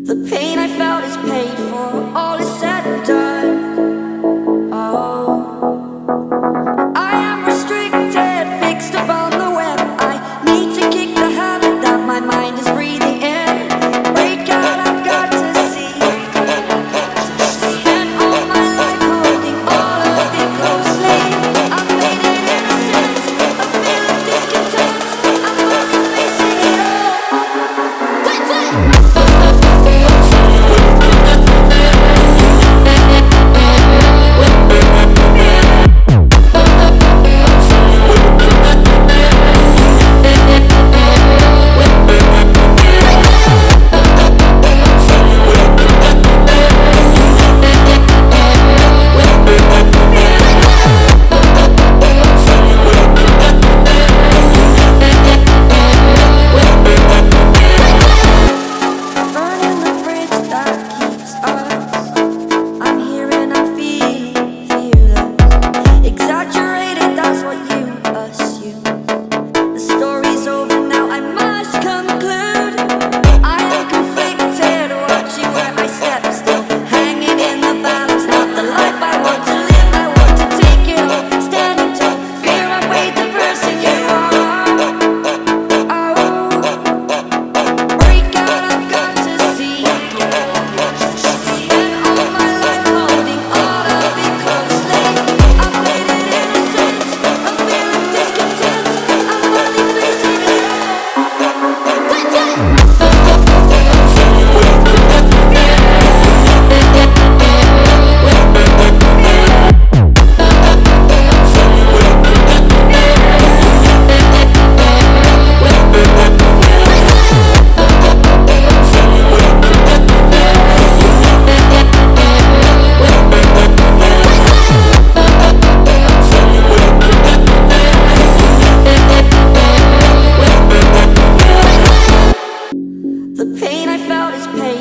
The pain I felt is paid for, all is said and done. Oh, I am restricted, fixed upon the web. I need to kick the habit that my mind is breathing in. Break out, I've got to see. Spent all my life holding all of it closely. I've made it innocent, a feel of discontent. I'm only facing it all. Burning the bridge that keeps us. I'm here and I'm feeling fearless. Exaggerated, that's what you assume. The story's over now, I must conclude. I am conflicted, watching where I step still, hanging in the balance. Not the life I want to live, I want to take it all. Standing tall, fear I weighed the person you are. Oh, break out, I've got to see. Spent all my life holding all of it closely. I've made it innocent, a feel of discontent. I'm only facing it all. The pain I felt is paid